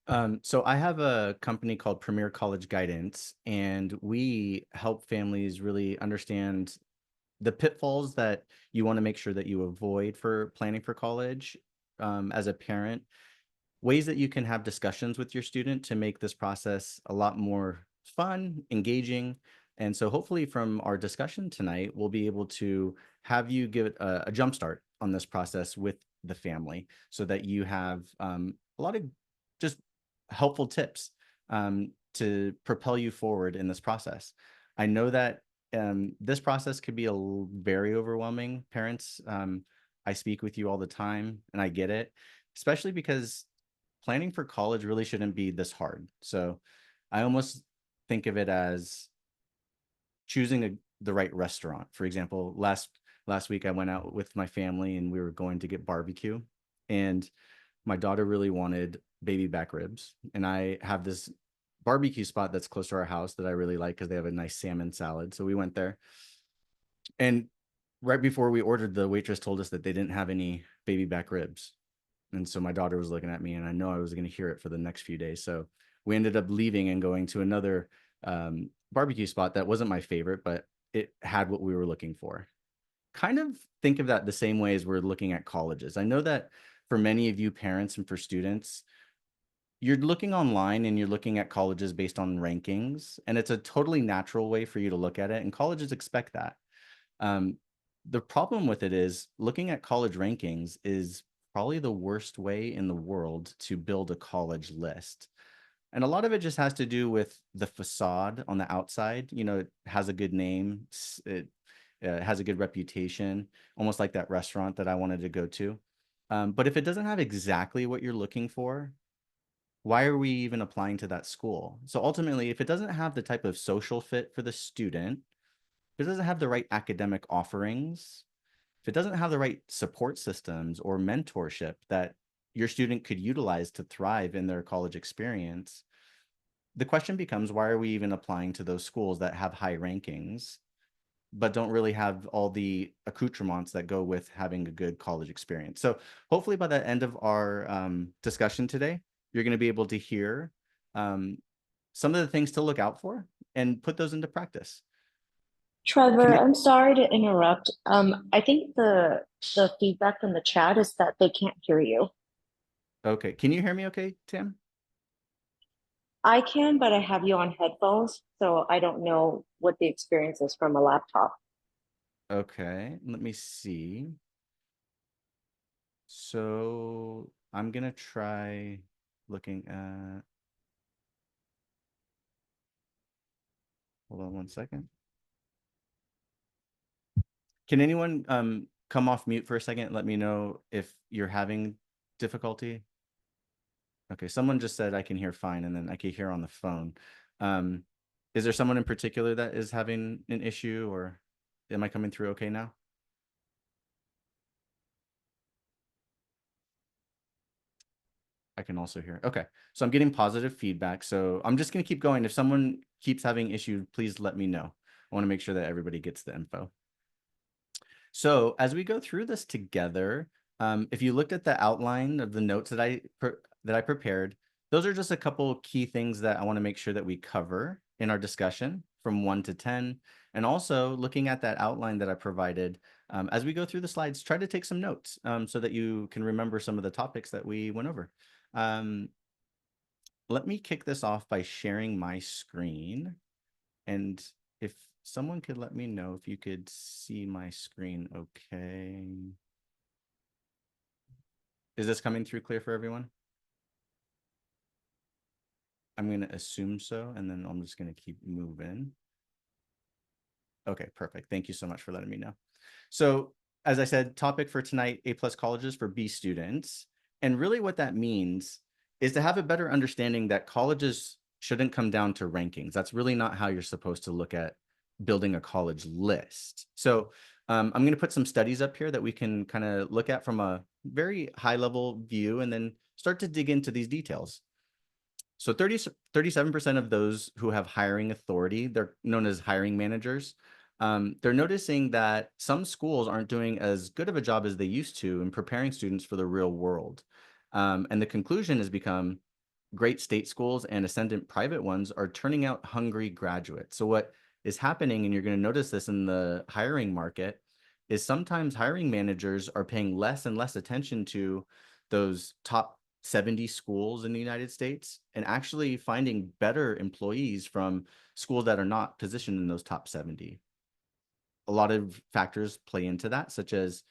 So I have a company called Premier College Guidance, and we help families really understand the pitfalls that you want to make sure that you avoid for planning for college as a parent, ways that you can have discussions with your student to make this process a lot more fun, engaging. And so hopefully from our discussion tonight, we'll be able to have you give it a jump start on this process with the family so that you have a lot of just helpful tips to propel you forward in this process. I know that this process could be very overwhelming. Parents, I speak with you all the time and I get it, especially because planning for college really shouldn't be this hard. So I almost think of it as choosing the right restaurant. For example, last week I went out with my family and we were going to get barbecue, and my daughter really wanted baby back ribs, and I have this barbecue spot that's close to our house that I really like because they have a nice salmon salad. So we went there, and right before we ordered, the waitress told us that they didn't have any baby back ribs. And so my daughter was looking at me, and I know I was going to hear it for the next few days. So we ended up leaving and going to another barbecue spot that wasn't my favorite, but it had what we were looking for. Kind of think of that the same way as we're looking at colleges. I know that for many of you parents and for students, you're looking online and you're looking at colleges based on rankings, and it's a totally natural way for you to look at it. And colleges expect that. Um, the problem with it is looking at college rankings is probably the worst way in the world to build a college list. And a lot of it just has to do with the facade on the outside. You know, it has a good name, it has a good reputation, almost like that restaurant that I wanted to go to. But if it doesn't have exactly what you're looking for, why are we even applying to that school? So ultimately, if it doesn't have the type of social fit for the student, if it doesn't have the right academic offerings, if it doesn't have the right support systems or mentorship that your student could utilize to thrive in their college experience, the question becomes, why are we even applying to those schools that have high rankings but don't really have all the accoutrements that go with having a good college experience? So hopefully by the end of our discussion today, you're going to be able to hear um, some of the things to look out for and put those into practice. Can Trevor, you, I'm sorry to interrupt. I think the feedback from the chat is that they can't hear you. okay, can you hear me okay, Tim? I can, but I have you on headphones, so I don't know what the experience is from a laptop. Okay, let me see. So I'm gonna try looking at, hold on one second. Can anyone come off mute for a second and let me know if you're having difficulty? Okay, someone just said I can hear fine, and then I can hear on the phone. Um, is there someone in particular that is having an issue, or am I coming through okay now? I can also hear. Okay. So I'm getting positive feedback. So I'm just going to keep going. If someone keeps having issues, please let me know. I want to make sure that everybody gets the info. So as we go through this together, if you looked at the outline of the notes that I prepared, those are just a couple key things that I want to make sure that we cover in our discussion from 1 to 10. And also looking at that outline that I provided, as we go through the slides, try to take some notes so that you can remember some of the topics that we went over. Um, let me kick this off by sharing my screen. And if someone could let me know if you could see my screen okay. Is this coming through clear for everyone? I'm going to assume so, and then I'm just going to keep moving. Okay, perfect. Thank you so much for letting me know. So as I said, topic for tonight, A+ colleges for B students. And really what that means is to have a better understanding that colleges shouldn't come down to rankings. That's really not how you're supposed to look at building a college list. So I'm going to put some studies up here that we can kind of look at from a very high level view and then start to dig into these details. So 37% of those who have hiring authority, they're known as hiring managers. They're noticing that some schools aren't doing as good of a job as they used to in preparing students for the real world. And the conclusion has become, great state schools and ascendant private ones are turning out hungry graduates. So what is happening, and you're going to notice this in the hiring market, is sometimes hiring managers are paying less and less attention to those top 70 schools in the United States and actually finding better employees from schools that are not positioned in those top 70. A lot of factors play into that, such as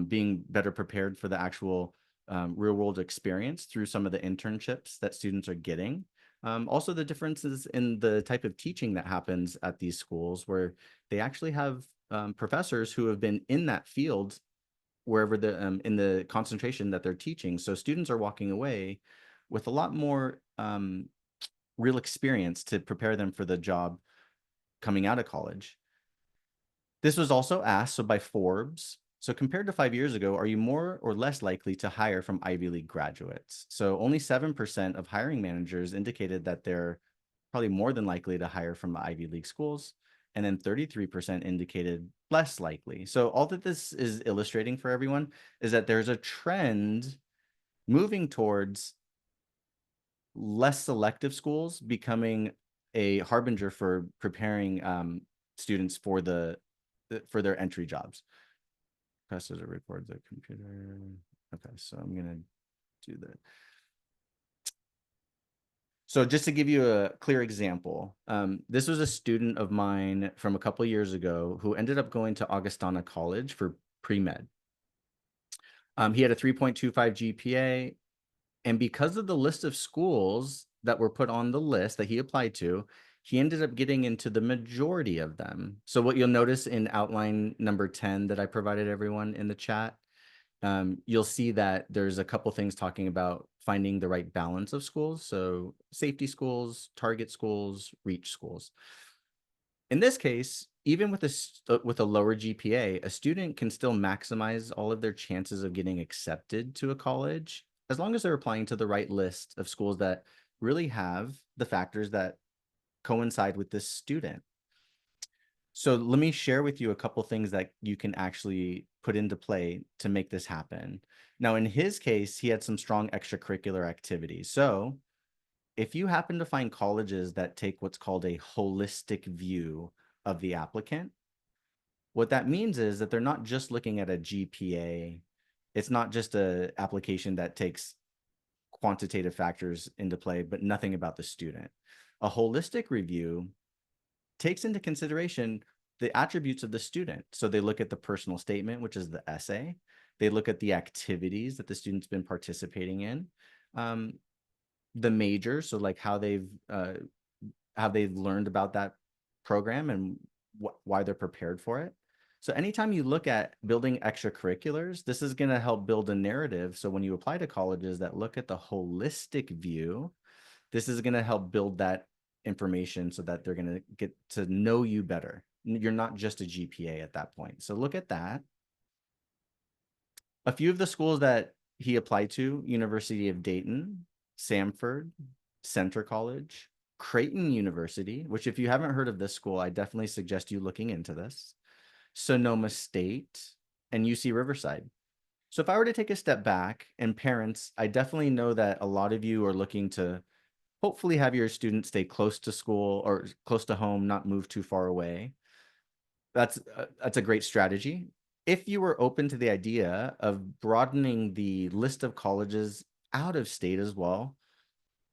being better prepared for the actual real world experience through some of the internships that students are getting. Also, the differences in the type of teaching that happens at these schools, where they actually have professors who have been in that field wherever the in the concentration that they're teaching. So students are walking away with a lot more real experience to prepare them for the job coming out of college. This was also asked, so by Forbes. So compared to 5 years ago, are you more or less likely to hire from Ivy League graduates? So only 7% of hiring managers indicated that they're probably more than likely to hire from Ivy League schools. And then 33% indicated less likely. So all that this is illustrating for everyone is that there's a trend moving towards less selective schools becoming a harbinger for preparing students for for their entry jobs. Presses or record the computer. Okay, so I'm gonna do that. So just to give you a clear example, this was a student of mine from a couple of years ago who ended up going to Augustana College for pre-med. He had a 3.25 GPA, and because of the list of schools that were put on the list that he applied to, he ended up getting into the majority of them. So what you'll notice in outline number 10 that I provided everyone in the chat, you'll see that there's a couple things talking about finding the right balance of schools. So safety schools, target schools, reach schools. In this case, even with a lower GPA, a student can still maximize all of their chances of getting accepted to a college as long as they're applying to the right list of schools that really have the factors that coincide with this student. So let me share with you a couple things that you can actually put into play to make this happen. Now, in his case, he had some strong extracurricular activities. So if you happen to find colleges that take what's called a holistic view of the applicant, what that means is that they're not just looking at a GPA. It's not just a application that takes quantitative factors into play, but nothing about the student. A holistic review takes into consideration the attributes of the student. So they look at the personal statement, which is the essay. They look at the activities that the student's been participating in, the major, so like how they've learned about that program and why they're prepared for it. So anytime you look at building extracurriculars, this is going to help build a narrative. So when you apply to colleges that look at the holistic view, this is going to help build that information so that they're going to get to know you better. You're not just a GPA at that point. So look at that. A few of the schools that he applied to: University of Dayton, Samford, Centre College, Creighton University, which if you haven't heard of this school, I definitely suggest you looking into this, Sonoma State, and UC Riverside. So if I were to take a step back, and parents, I definitely know that a lot of you are looking to hopefully have your students stay close to school or close to home, not move too far away. That's a great strategy. If you were open to the idea of broadening the list of colleges out of state as well,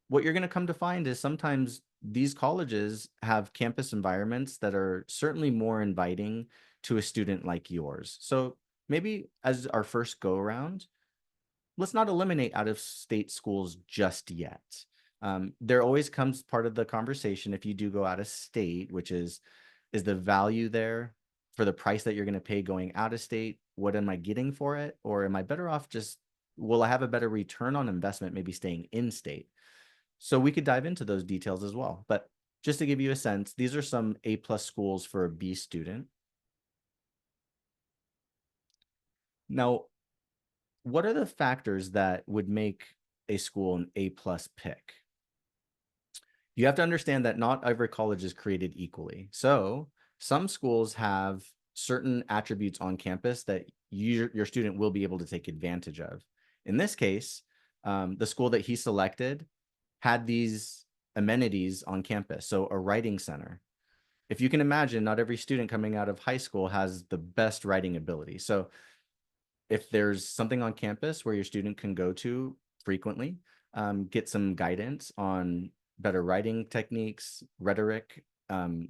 what you're going to come to find is sometimes these colleges have campus environments that are certainly more inviting to a student like yours. So maybe as our first go around, let's not eliminate out of state schools just yet. There always comes part of the conversation if you do go out of state, which is the value there for the price that you're going to pay going out of state? What am I getting for it? Or am I better off just, will I have a better return on investment, maybe staying in state? So we could dive into those details as well. But just to give you a sense, these are some A+ schools for a B student. Now, what are the factors that would make a school an A+ pick? You have to understand that not every college is created equally. So some schools have certain attributes on campus that your student will be able to take advantage of. In this case, the school that he selected had these amenities on campus. So a writing center. If you can imagine, not every student coming out of high school has the best writing ability. So if there's something on campus where your student can go to frequently, get some guidance on better writing techniques, rhetoric,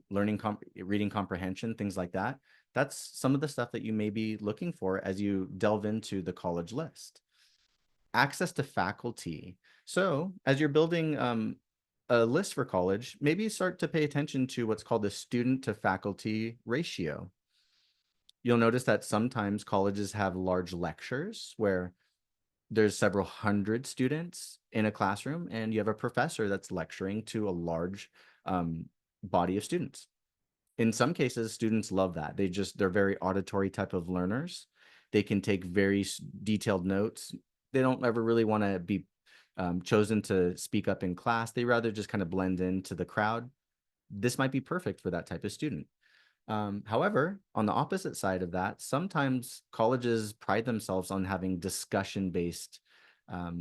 reading comprehension, things like that. That's some of the stuff that you may be looking for as you delve into the college list. Access to faculty. So as you're building a list for college, maybe start to pay attention to what's called the student to faculty ratio. You'll notice that sometimes colleges have large lectures where there's several hundred students in a classroom, and you have a professor that's lecturing to a large um, body of students. In some cases, students love that. They're very auditory type of learners. They can take very detailed notes. They don't ever really want to be chosen to speak up in class. They rather just kind of blend into the crowd. This might be perfect for that type of student. However, on the opposite side of that, sometimes colleges pride themselves on having discussion-based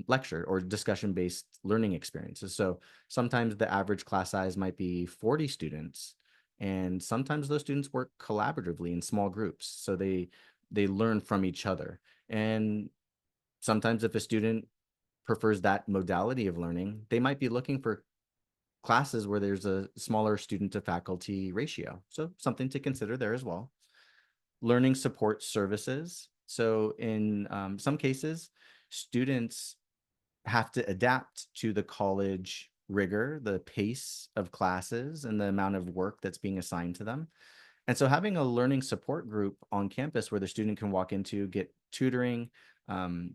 lecture or discussion-based learning experiences. So sometimes the average class size might be 40 students, and sometimes those students work collaboratively in small groups. So they learn from each other. And sometimes if a student prefers that modality of learning, they might be looking for classes where there's a smaller student to faculty ratio. So something to consider there as well. Learning support services. So in some cases, students have to adapt to the college rigor, the pace of classes, and the amount of work that's being assigned to them. And so having a learning support group on campus where the student can walk into, get tutoring,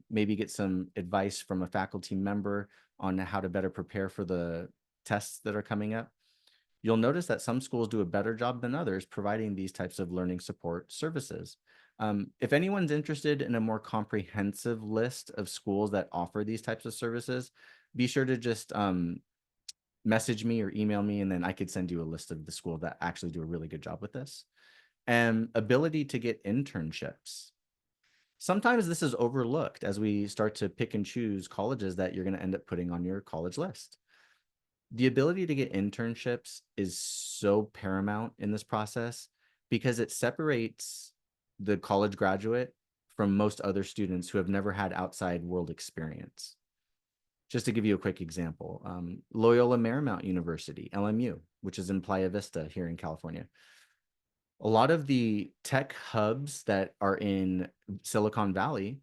maybe get some advice from a faculty member on how to better prepare for the tests that are coming up. You'll notice that some schools do a better job than others providing these types of learning support services. If anyone's interested in a more comprehensive list of schools that offer these types of services, be sure to just message me or email me, and then I could send you a list of the school that actually do a really good job with this. And ability to get internships. Sometimes this is overlooked as we start to pick and choose colleges that you're going to end up putting on your college list. The ability to get internships is so paramount in this process because it separates the college graduate from most other students who have never had outside world experience. Just to give you a quick example, Loyola Marymount University, LMU, which is in Playa Vista here in California. A lot of the tech hubs that are in Silicon Valley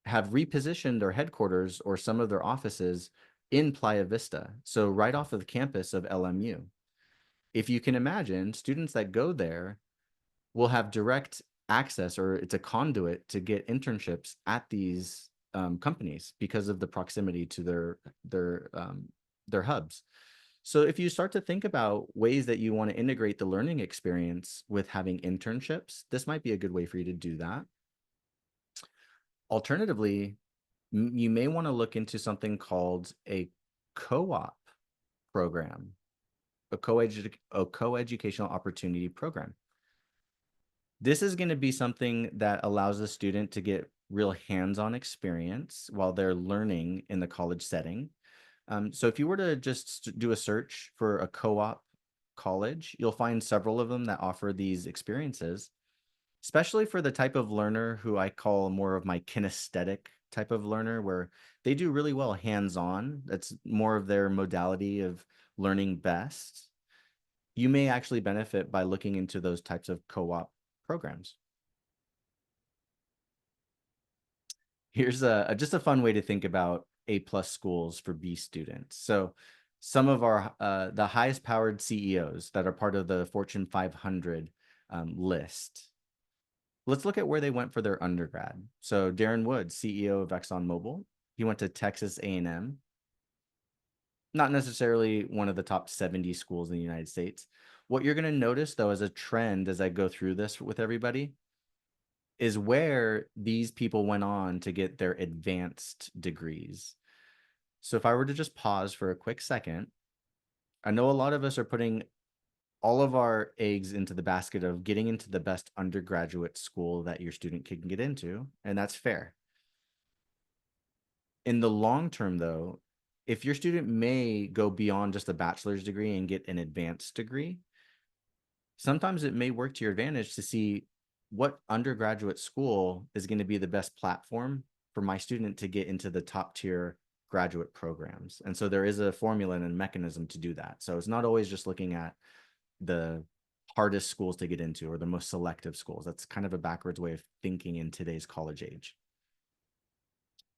have repositioned their headquarters or some of their offices in Playa Vista, so right off of the campus of LMU. If you can imagine, students that go there will have direct access, or it's a conduit to get internships at these companies because of the proximity to their hubs. So if you start to think about ways that you want to integrate the learning experience with having internships, this might be a good way for you to do that. Alternatively, you may want to look into something called a co-op program, a co-educational opportunity program. This is going to be something that allows the student to get real hands-on experience while they're learning in the college setting. So if you were to just do a search for a co-op college, you'll find several of them that offer these experiences, especially for the type of learner who I call more of my kinesthetic type of learner, where they do really well hands-on. That's more of their modality of learning best. You may actually benefit by looking into those types of co-op programs. Here's just a fun way to think about A+ schools for B students. So some of our the highest powered CEOs that are part of the Fortune 500 list. Let's look at where they went for their undergrad. So Darren Woods, CEO of ExxonMobil, he went to Texas A&M. Not necessarily one of the top 70 schools in the United States. What you're going to notice, though, as a trend as I go through this with everybody, is where these people went on to get their advanced degrees. So if I were to just pause for a quick second, I know a lot of us are putting all of our eggs into the basket of getting into the best undergraduate school that your student can get into, and that's fair. In the long term, though, if your student may go beyond just a bachelor's degree and get an advanced degree, sometimes it may work to your advantage to see what undergraduate school is going to be the best platform for my student to get into the top tier graduate programs. And so there is a formula and a mechanism to do that. So it's not always just looking at the hardest schools to get into or the most selective schools. That's kind of a backwards way of thinking in today's college age.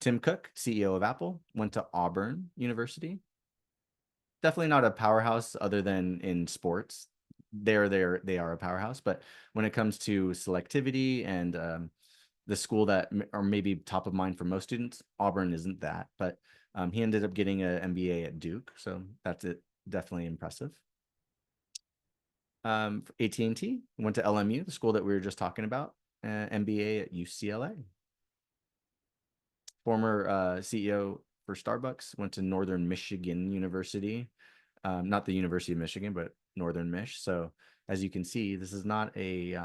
Tim Cook, CEO of Apple, went to Auburn University. Definitely not a powerhouse other than in sports. They are a powerhouse, but when it comes to selectivity and the school that are maybe top of mind for most students, Auburn isn't that. But he ended up getting an MBA at Duke, so that's it. Definitely impressive. AT&T went to LMU, the school that we were just talking about, MBA at UCLA. Former CEO for Starbucks went to Northern Michigan University, not the University of Michigan, but Northern Mich. So as you can see, this is not a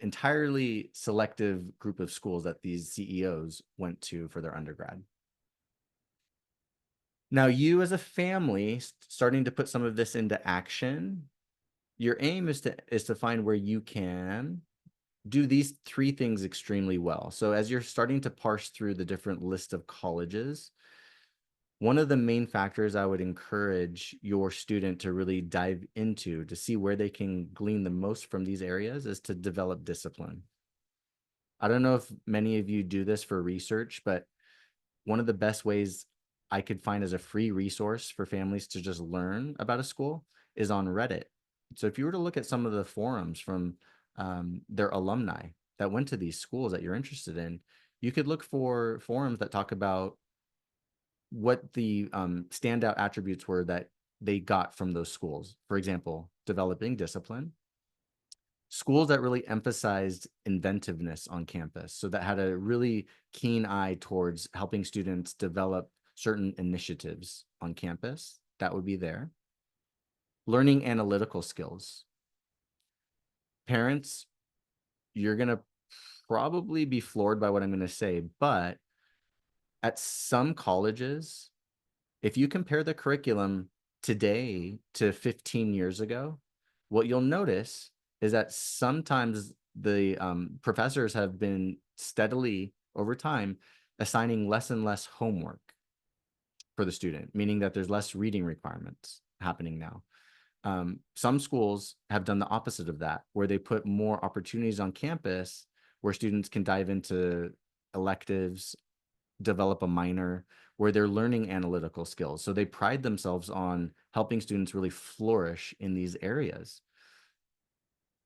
entirely selective group of schools that these CEOs went to for their undergrad. Now, you as a family starting to put some of this into action, your aim is to find where you can do these three things extremely well. So as you're starting to parse through the different list of colleges, one of the main factors I would encourage your student to really dive into to see where they can glean the most from these areas is to develop discipline. I don't know if many of you do this for research, but one of the best ways I could find as a free resource for families to just learn about a school is on Reddit. So if you were to look at some of the forums from their alumni that went to these schools that you're interested in, you could look for forums that talk about what the standout attributes were that they got from those schools. For example, developing discipline, schools that really emphasized inventiveness on campus, so that had a really keen eye towards helping students develop certain initiatives on campus, that would be there. Learning analytical skills. Parents, you're going to probably be floored by what I'm going to say, but at some colleges, if you compare the curriculum today to 15 years ago, what you'll notice is that sometimes the professors have been steadily over time assigning less and less homework for the student, meaning that there's less reading requirements happening now. Some schools have done the opposite of that, where they put more opportunities on campus where students can dive into electives, develop a minor, where they're learning analytical skills. So they pride themselves on helping students really flourish in these areas.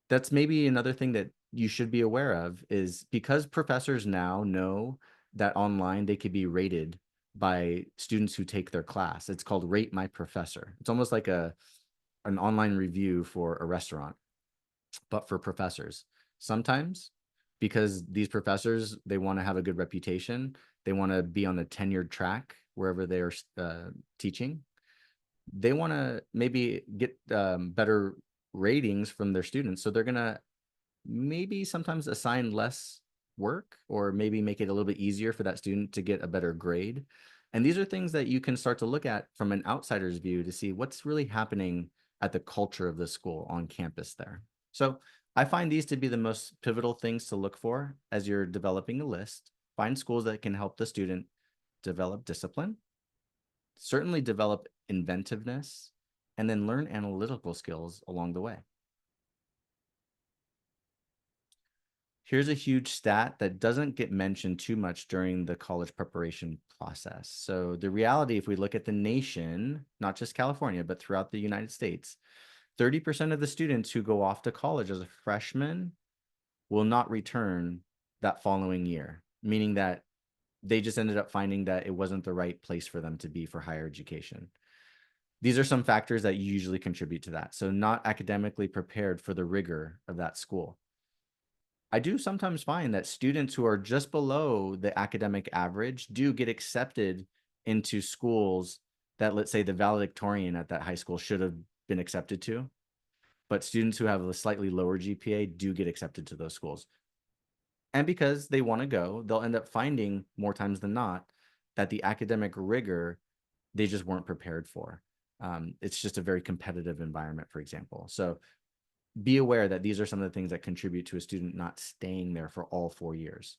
That's maybe another thing that you should be aware of, is because professors now know that online they could be rated by students who take their class. It's called Rate My Professor. It's almost like an online review for a restaurant, but for professors. Sometimes, because these professors, they want to have a good reputation, they want to be on a tenured track wherever they are teaching, they want to maybe get better ratings from their students. So they're going to maybe sometimes assign less work, or maybe make it a little bit easier for that student to get a better grade. And these are things that you can start to look at from an outsider's view to see what's really happening at the culture of the school on campus there. So I find these to be the most pivotal things to look for as you're developing a list. Find schools that can help the student develop discipline, certainly develop inventiveness, and then learn analytical skills along the way. Here's a huge stat that doesn't get mentioned too much during the college preparation process. So the reality, if we look at the nation, not just California, but throughout the United States, 30% of the students who go off to college as a freshman will not return that following year, meaning that they just ended up finding that it wasn't the right place for them to be for higher education. These are some factors that usually contribute to that. So not academically prepared for the rigor of that school. I do sometimes find that students who are just below the academic average do get accepted into schools that, let's say, the valedictorian at that high school should have been accepted to. But students who have a slightly lower GPA do get accepted to those schools. And because they want to go, they'll end up finding more times than not that the academic rigor they just weren't prepared for. It's just a very competitive environment, for example. So be aware that these are some of the things that contribute to a student not staying there for all 4 years.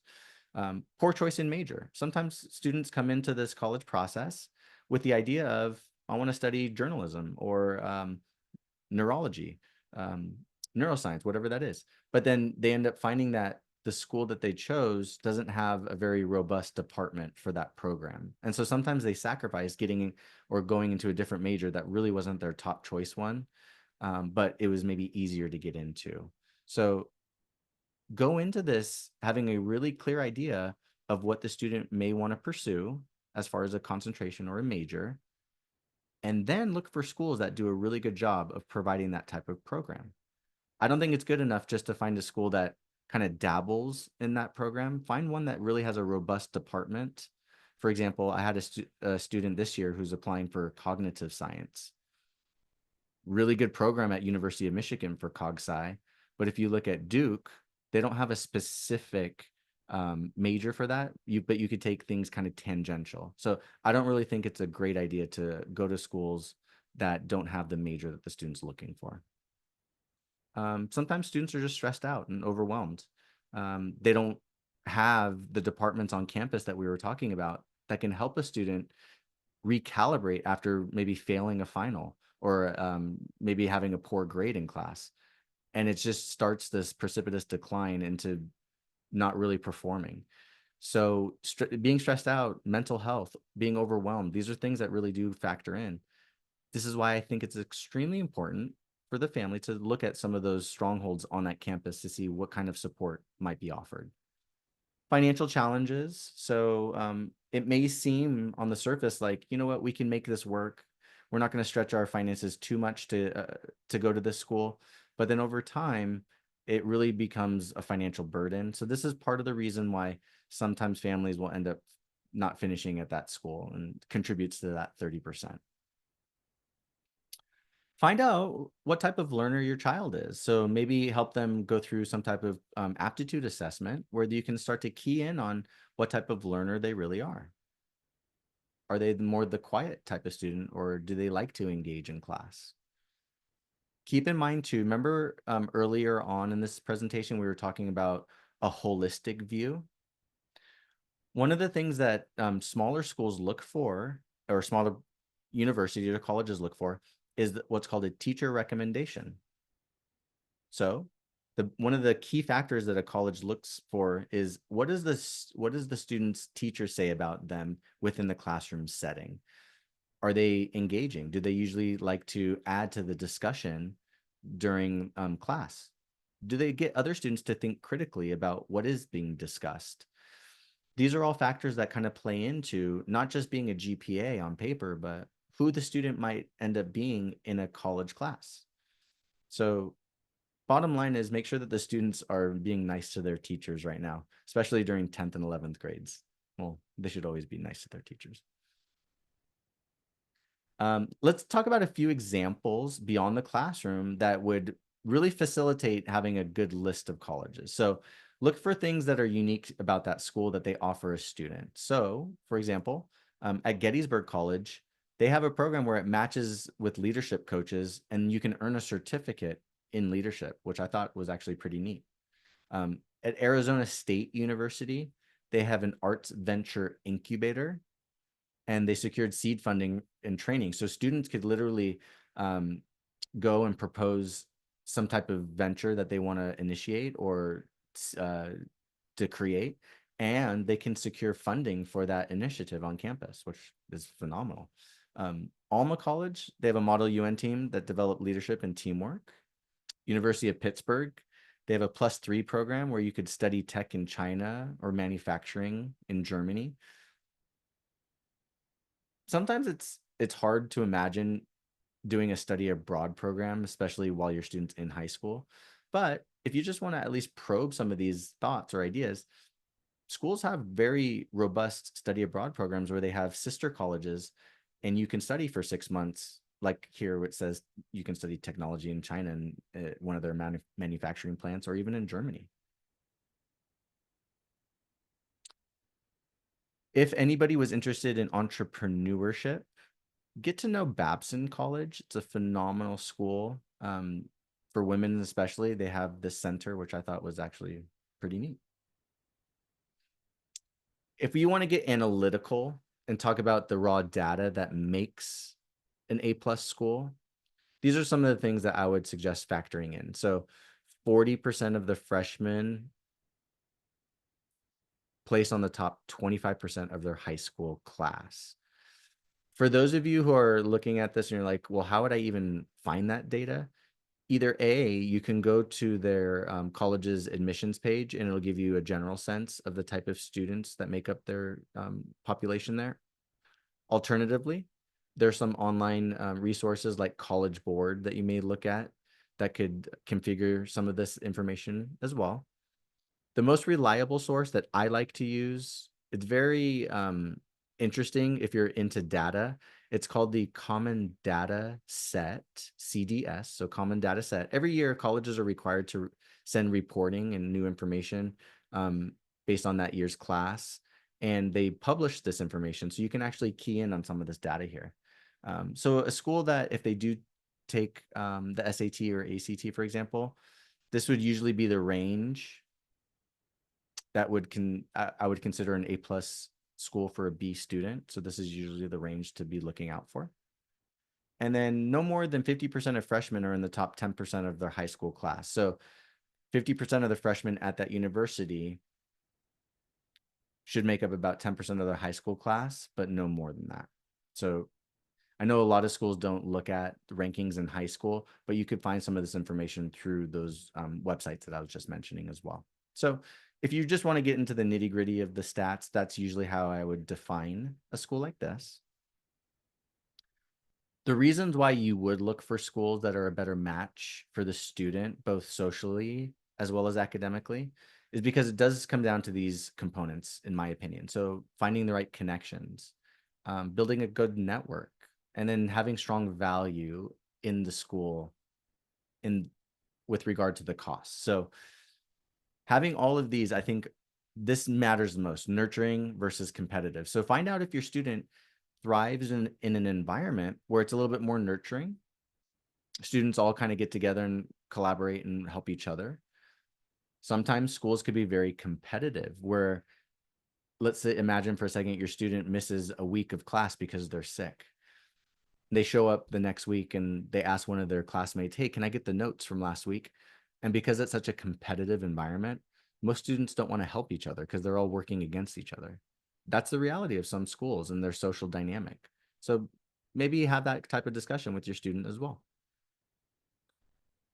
Poor choice in major. Sometimes students come into this college process with the idea of, I want to study journalism or neurology, um, neuroscience, whatever that is. But then they end up finding that the school that they chose doesn't have a very robust department for that program. And so sometimes they sacrifice getting or going into a different major that really wasn't their top choice one, but it was maybe easier to get into. So go into this having a really clear idea of what the student may want to pursue as far as a concentration or a major, and then look for schools that do a really good job of providing that type of program. I don't think it's good enough just to find a school that kind of dabbles in that program. Find one that really has a robust department. For example, I had a student this year who's applying for cognitive science. Really good program at University of Michigan for cog sci. But if you look at Duke, they don't have a specific major for that. But you could take things kind of tangential. So I don't really think it's a great idea to go to schools that don't have the major that the student's looking for. Sometimes students are just stressed out and overwhelmed. They don't have the departments on campus that we were talking about that can help a student recalibrate after maybe failing a final or maybe having a poor grade in class. And it just starts this precipitous decline into not really performing. So being stressed out, mental health, being overwhelmed, these are things that really do factor in. This is why I think it's extremely important for the family to look at some of those strongholds on that campus to see what kind of support might be offered. Financial challenges. So it may seem on the surface like, you know what, we can make this work. We're not going to stretch our finances too much to go to this school. But then over time, it really becomes a financial burden. So this is part of the reason why sometimes families will end up not finishing at that school and contributes to that 30%. Find out what type of learner your child is. So maybe help them go through some type of aptitude assessment where you can start to key in on what type of learner they really are. Are they more the quiet type of student, or do they like to engage in class? Keep in mind too, remember earlier on in this presentation, we were talking about a holistic view. One of the things that smaller schools look for, or smaller universities or colleges look for, is what's called a teacher recommendation. So one of the key factors that a college looks for is what does the student's teacher say about them within the classroom setting? Are they engaging? Do they usually like to add to the discussion during class? Do they get other students to think critically about what is being discussed? These are all factors that kind of play into not just being a GPA on paper, but who the student might end up being in a college class. So bottom line is make sure that the students are being nice to their teachers right now, especially during 10th and 11th grades. Well, they should always be nice to their teachers. Let's talk about a few examples beyond the classroom that would really facilitate having a good list of colleges. So look for things that are unique about that school that they offer a student. So for example, at Gettysburg College, they have a program where it matches with leadership coaches and you can earn a certificate in leadership, which I thought was actually pretty neat. At Arizona State University, they have an arts venture incubator and they secured seed funding and training. So students could literally go and propose some type of venture that they want to initiate or to create, and they can secure funding for that initiative on campus, which is phenomenal. Alma College, they have a Model UN team that develop leadership and teamwork. University of Pittsburgh, they have a +3 program where you could study tech in China or manufacturing in Germany. Sometimes it's hard to imagine doing a study abroad program, especially while your student's in high school. But if you just want to at least probe some of these thoughts or ideas, schools have very robust study abroad programs where they have sister colleges and you can study for 6 months. Like here, it says you can study technology in China and one of their manufacturing plants, or even in Germany. If anybody was interested in entrepreneurship, Get to know Babson College. It's a phenomenal school. For women especially, they have this center, which I thought was actually pretty neat. If you want to get analytical and talk about the raw data that makes an A plus school, these are some of the things that I would suggest factoring in. So 40% of the freshmen place on the top 25% of their high school class. For those of you who are looking at this and you're like, well, how would I even find that data? Either A, you can go to their college's admissions page and it'll give you a general sense of the type of students that make up their population there. Alternatively, there's some online resources like College Board that you may look at that could configure some of this information as well. The most reliable source that I like to use, it's very interesting if you're into data. It's called the Common Data Set, CDS, so Common Data Set. Every year, colleges are required to send reporting and new information based on that year's class. And they publish this information, so you can actually key in on some of this data here. So a school that if they do take the SAT or ACT, for example, this would usually be the range that I would consider an A plus school for a B student. So this is usually the range to be looking out for. And then no more than 50% of freshmen are in the top 10% of their high school class. So 50% of the freshmen at that university should make up about 10% of their high school class, but no more than that. So I know a lot of schools don't look at the rankings in high school, but you could find some of this information through those websites that I was just mentioning as well. So if you just want to get into the nitty gritty of the stats, that's usually how I would define a school like this. The reasons why you would look for schools that are a better match for the student, both socially as well as academically, is because it does come down to these components, in my opinion. So finding the right connections, building a good network, and then having strong value in the school in with regard to the cost. So having all of these, I think this matters the most, nurturing versus competitive. So find out if your student thrives in an environment where it's a little bit more nurturing. Students all kind of get together and collaborate and help each other. Sometimes schools could be very competitive where, let's say, imagine for a second your student misses a week of class because they're sick. They show up the next week and they ask one of their classmates, hey, can I get the notes from last week? And because it's such a competitive environment, most students don't want to help each other because they're all working against each other. That's the reality of some schools and their social dynamic. So maybe have that type of discussion with your student as well.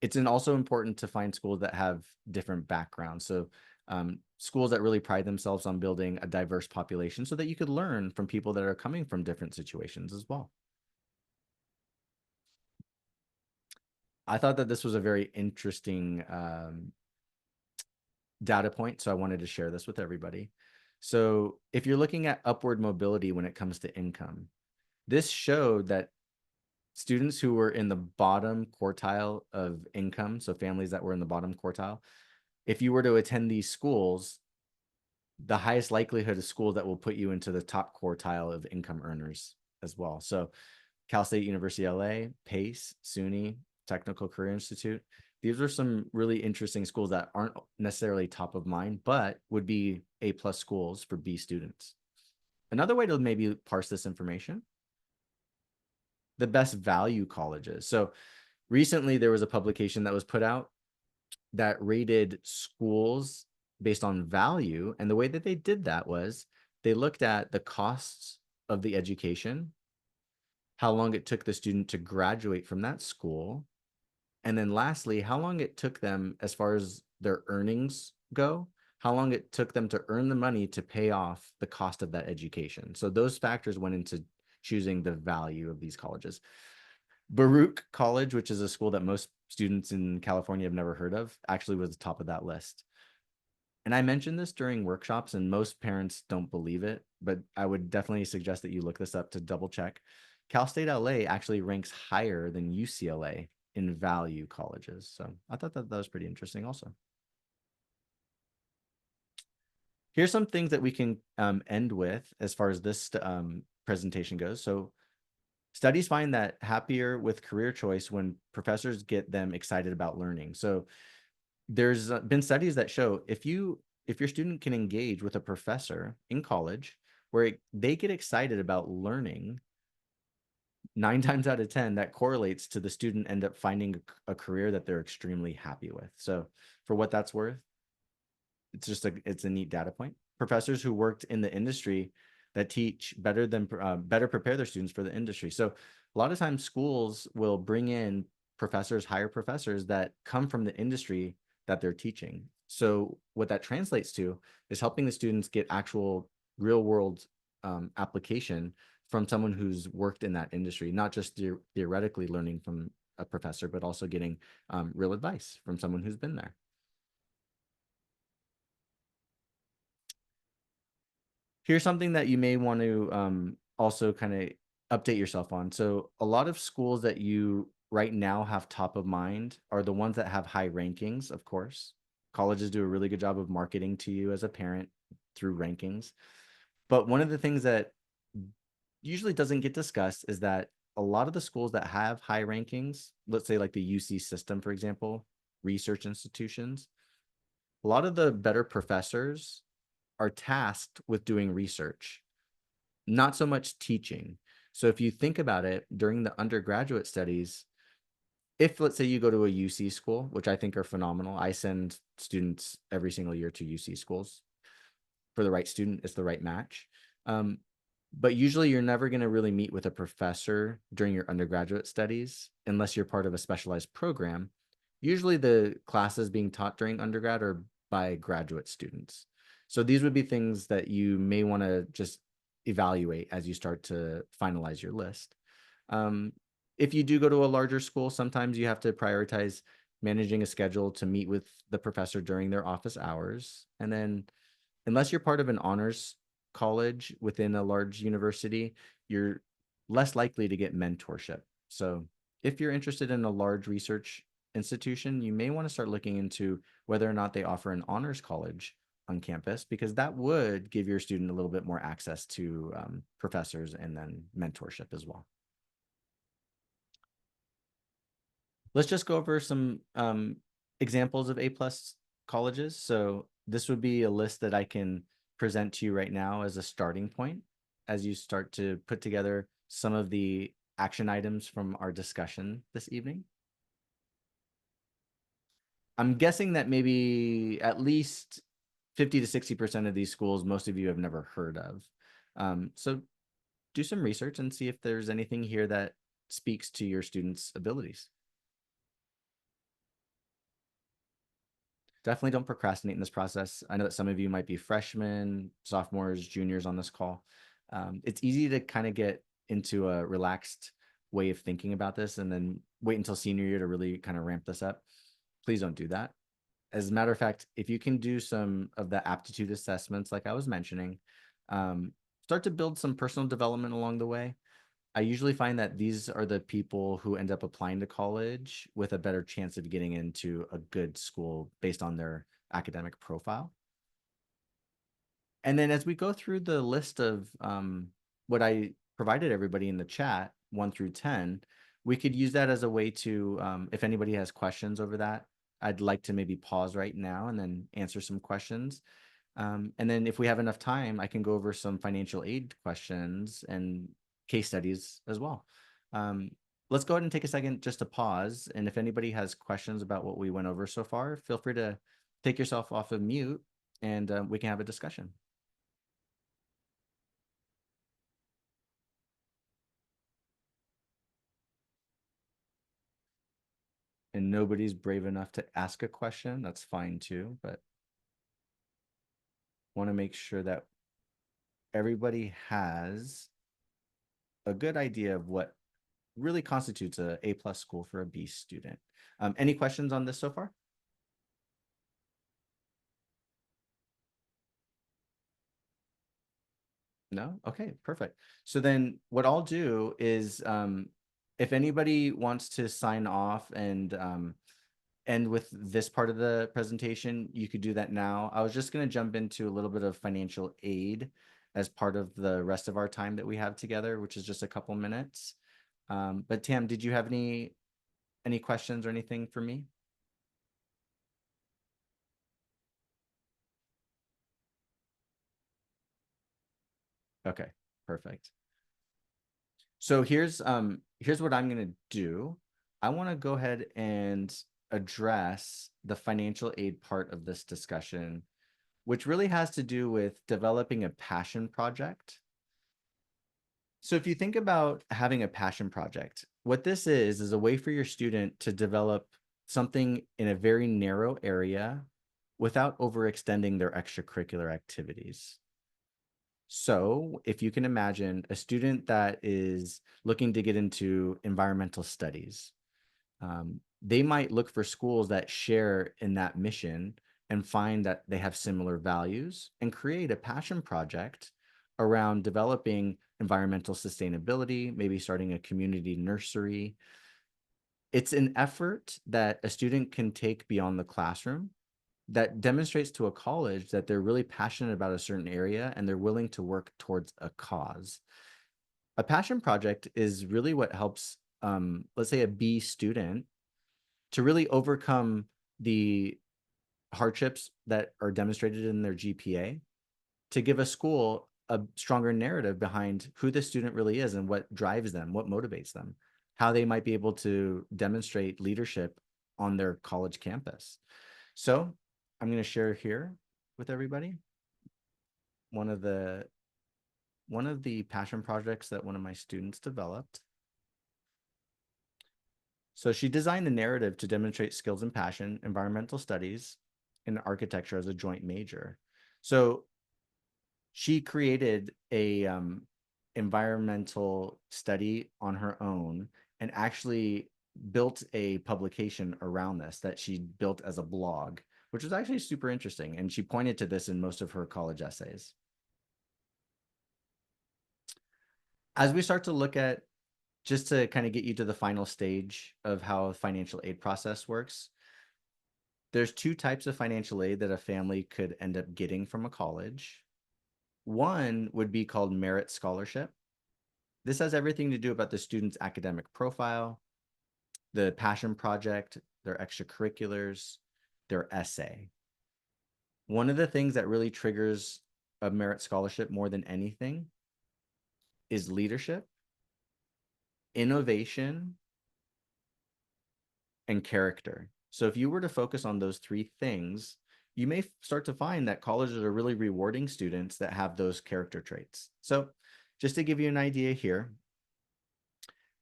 It's also important to find schools that have different backgrounds. So schools that really pride themselves on building a diverse population so that you could learn from people that are coming from different situations as well. I thought that this was a very interesting data point, so I wanted to share this with everybody. So if you're looking at upward mobility when it comes to income, this showed that students who were in the bottom quartile of income, so families that were in the bottom quartile, if you were to attend these schools, the highest likelihood of schools that will put you into the top quartile of income earners as well. So Cal State University LA, PACE, SUNY, Technical Career Institute. These are some really interesting schools that aren't necessarily top of mind, but would be A plus schools for B students. Another way to maybe parse this information, the best value colleges. So recently there was a publication that was put out that rated schools based on value. And the way that they did that was they looked at the costs of the education, how long it took the student to graduate from that school, and then lastly, how long it took them as far as their earnings go, how long it took them to earn the money to pay off the cost of that education. So those factors went into choosing the value of these colleges. Baruch College, which is a school that most students in California have never heard of, actually was the top of that list. And I mentioned this during workshops, and most parents don't believe it, but I would definitely suggest that you look this up to double check. Cal State LA actually ranks higher than UCLA in value colleges. So I thought that was pretty interesting also. Here's some things that we can end with as far as this presentation goes. So Studies find that happier with career choice when professors get them excited about learning. So there's been studies that show if your student can engage with a professor in college where they get excited about learning, 9 times out of 10, that correlates to the student end up finding a career that they're extremely happy with. So for what that's worth, it's a neat data point. Professors who worked in the industry that teach better prepare their students for the industry. So a lot of times schools will bring in hire professors that come from the industry that they're teaching. So what that translates to is helping the students get actual real world application from someone who's worked in that industry, not just theoretically learning from a professor, but also getting real advice from someone who's been there. Here's something that you may want to also kind of update yourself on. So, a lot of schools that you right now have top of mind are the ones that have high rankings, of course. Colleges do a really good job of marketing to you as a parent through rankings. But one of the things that usually doesn't get discussed is that a lot of the schools that have high rankings, let's say like the UC system, for example, research institutions, a lot of the better professors are tasked with doing research, not so much teaching. So if you think about it during the undergraduate studies, if let's say you go to a UC school, which I think are phenomenal, I send students every single year to UC schools. For the right student, it's the right match. Um, but usually you're never going to really meet with a professor during your undergraduate studies unless you're part of a specialized program. Usually the classes being taught during undergrad are by graduate students. So these would be things that you may want to just evaluate as you start to finalize your list. Um, if you do go to a larger school, sometimes you have to prioritize managing a schedule to meet with the professor during their office hours. And then unless you're part of an honors college within a large university, you're less likely to get mentorship. So if you're interested in a large research institution, you may want to start looking into whether or not they offer an honors college on campus, because that would give your student a little bit more access to professors and then mentorship as well. Let's just go over some examples of A plus colleges. So this would be a list that I can present to you right now as a starting point as you start to put together some of the action items from our discussion this evening. I'm guessing that maybe at least 50 to 60% of these schools, most of you have never heard of. So do some research and see if there's anything here that speaks to your students' abilities. Definitely don't procrastinate in this process. I know that some of you might be freshmen, sophomores, juniors on this call. It's easy to kind of get into a relaxed way of thinking about this and then wait until senior year to really kind of ramp this up. Please don't do that. As a matter of fact, if you can do some of the aptitude assessments, like I was mentioning, start to build some personal development along the way. I usually find that these are the people who end up applying to college with a better chance of getting into a good school based on their academic profile. And then as we go through the list of what I provided everybody in the chat, 1 through 10, we could use that as a way to, if anybody has questions over that, I'd like to maybe pause right now and then answer some questions. And then if we have enough time, I can go over some financial aid questions and case studies as well. Um, let's go ahead and take a second just to pause. And if anybody has questions about what we went over so far, feel free to take yourself off of mute and we can have a discussion. And nobody's brave enough to ask a question, that's fine too, but want to make sure that everybody has a good idea of what really constitutes a A plus school for a B student. Any questions on this so far? No? Okay, perfect. So then what I'll do is if anybody wants to sign off and end with this part of the presentation, you could do that now. I was just going to jump into a little bit of financial aid as part of the rest of our time that we have together, which is just a couple minutes. But Tam, did you have any questions or anything for me? Okay, perfect. So here's what I'm gonna do. I want to go ahead and address the financial aid part of this discussion, which really has to do with developing a passion project. So if you think about having a passion project, what this is a way for your student to develop something in a very narrow area without overextending their extracurricular activities. So, if you can imagine a student that is looking to get into environmental studies, they might look for schools that share in that mission and find that they have similar values and create a passion project around developing environmental sustainability, maybe starting a community nursery. It's an effort that a student can take beyond the classroom that demonstrates to a college that they're really passionate about a certain area and they're willing to work towards a cause. A passion project is really what helps, let's say, a B student to really overcome the hardships that are demonstrated in their GPA to give a school a stronger narrative behind who the student really is and what drives them, what motivates them, how they might be able to demonstrate leadership on their college campus. So I'm going to share here with everybody one of the one of the passion projects that one of my students developed. So she designed the narrative to demonstrate skills and passion, environmental studies, and architecture as a joint major. So she created a environmental study on her own and actually built a publication around this that she built as a blog, which was actually super interesting. And she pointed to this in most of her college essays. As we start to look at, just to kind of get you to the final stage of how financial aid process works, there's two types of financial aid that a family could end up getting from a college. One would be called merit scholarship. This has everything to do about the student's academic profile, the passion project, their extracurriculars, their essay. One of the things that really triggers a merit scholarship more than anything is leadership, innovation, and character. So if you were to focus on those three things, you may start to find that colleges are really rewarding students that have those character traits. So just to give you an idea here,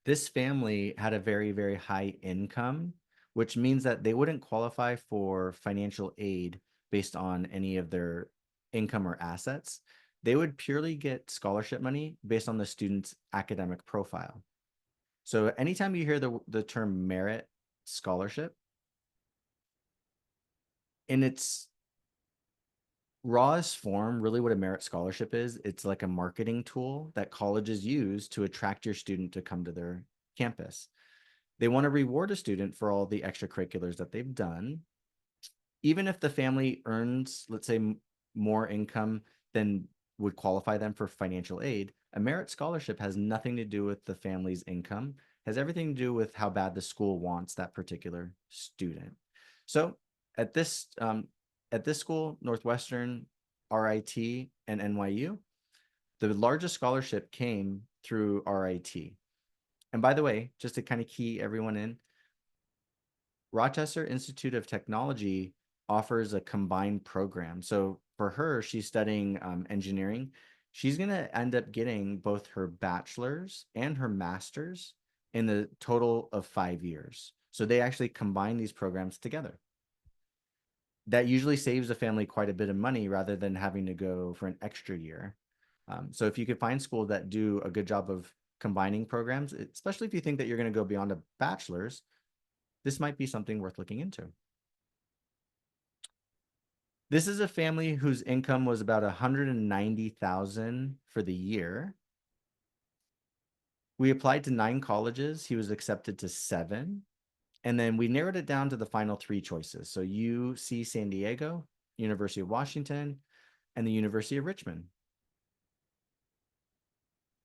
this family had a very, very high income, which means that they wouldn't qualify for financial aid based on any of their income or assets. They would purely get scholarship money based on the student's academic profile. So anytime you hear the term merit scholarship, in its rawest form, really what a merit scholarship is, it's like a marketing tool that colleges use to attract your student to come to their campus. They want to reward a student for all the extracurriculars that they've done. Even if the family earns, let's say, more income than would qualify them for financial aid, a merit scholarship has nothing to do with the family's income, has everything to do with how bad the school wants that particular student. So at this school, Northwestern, RIT, and NYU, the largest scholarship came through RIT. And by the way, just to kind of key everyone in, Rochester Institute of Technology offers a combined program. So for her, she's studying engineering. She's going to end up getting both her bachelor's and her master's in the total of 5 years. So they actually combine these programs together. That usually saves a family quite a bit of money rather than having to go for an extra year. So if you could find schools that do a good job of combining programs, especially if you think that you're going to go beyond a bachelor's, this might be something worth looking into. This is a family whose income was about 190,000 for the year. We applied to 9 colleges. He was accepted to 7. And then we narrowed it down to the final 3 choices. So UC San Diego, University of Washington, and the University of Richmond.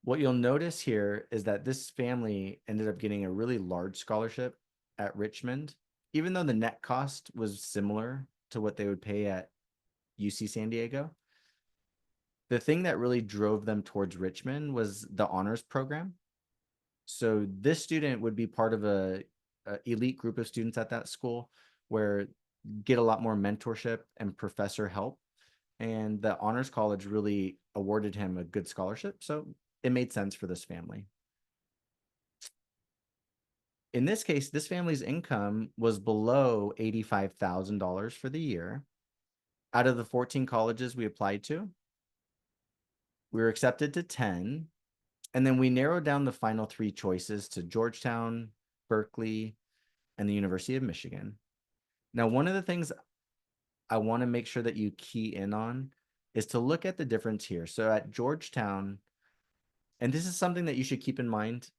What you'll notice here is that this family ended up getting a really large scholarship at Richmond, even though the net cost was similar to what they would pay at UC San Diego. The thing that really drove them towards Richmond was the honors program. So this student would be part of a elite group of students at that school where get a lot more mentorship and professor help. And the honors college really awarded him a good scholarship. So it made sense for this family. In this case, this family's income was below $85,000 for the year. Out of the 14 colleges we applied to, we were accepted to 10. And then we narrowed down the final three choices to Georgetown, Berkeley, and the University of Michigan. Now, one of the things I want to make sure that you key in on is to look at the difference here. So at Georgetown, and this is something that you should keep in mind,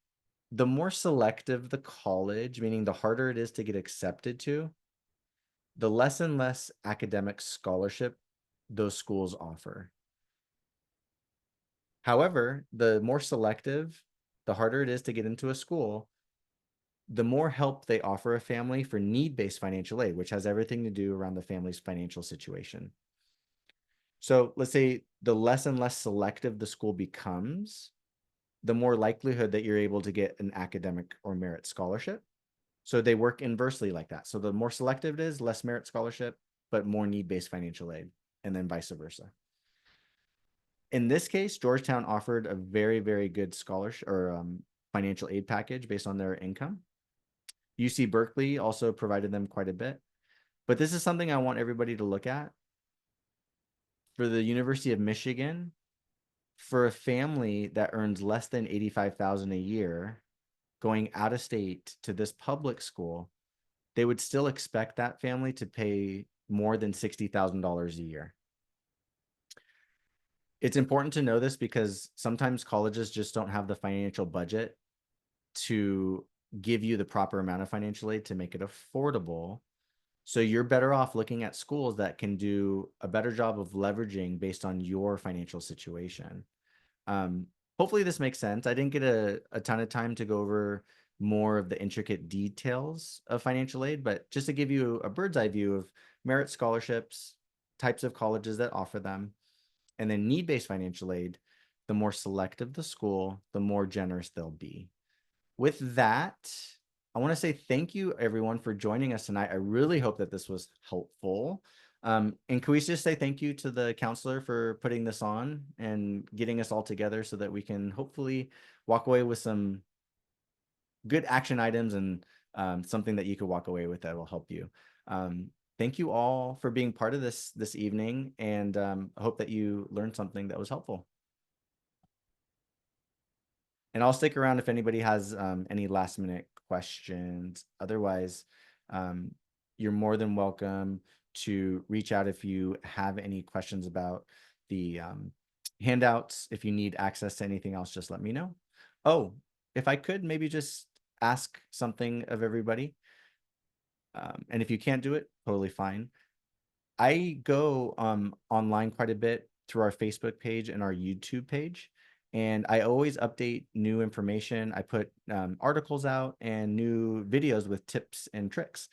the more selective the college, meaning the harder it is to get accepted to, the less and less academic scholarship those schools offer. However, the more selective, the harder it is to get into a school, the more help they offer a family for need-based financial aid, which has everything to do around the family's financial situation. So let's say the less and less selective the school becomes, the more likelihood that you're able to get an academic or merit scholarship. So they work inversely like that. So the more selective it is, less merit scholarship, but more need-based financial aid, and then vice versa. In this case, Georgetown offered a very, very good scholarship or financial aid package based on their income. UC Berkeley also provided them quite a bit. But this is something I want everybody to look at. For the University of Michigan, for a family that earns less than $85,000 a year, going out of state to this public school, they would still expect that family to pay more than $60,000 a year. It's important to know this because sometimes colleges just don't have the financial budget to give you the proper amount of financial aid to make it affordable. So you're better off looking at schools that can do a better job of leveraging based on your financial situation. Um, Hopefully this makes sense. I didn't get a ton of time to go over more of the intricate details of financial aid, but just to give you a bird's eye view of merit scholarships, types of colleges that offer them, and then need-based financial aid, the more selective the school, the more generous they'll be. With that, I want to say thank you everyone for joining us tonight. I really hope that this was helpful. And can we just say thank you to the counselor for putting this on and getting us all together so that we can hopefully walk away with some good action items and something that you could walk away with that will help you. Thank you all for being part of this evening, and I hope that you learned something that was helpful. And I'll stick around if anybody has any last minute questions. Otherwise, um, you're more than welcome to reach out if you have any questions about the handouts. If you need access to anything else, just let me know. Oh, if I could maybe just ask something of everybody. And if you can't do it, totally fine. I go online quite a bit through our Facebook page and our YouTube page, and I always update new information. I put articles out and new videos with tips and tricks.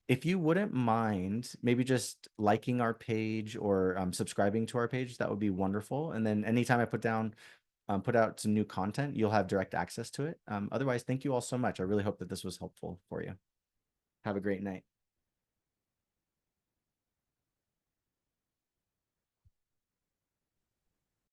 If you wouldn't mind maybe just liking our page or subscribing to our page, that would be wonderful. And then anytime I put out some new content, you'll have direct access to it. Otherwise, thank you all so much. I really hope that this was helpful for you. Have a great night.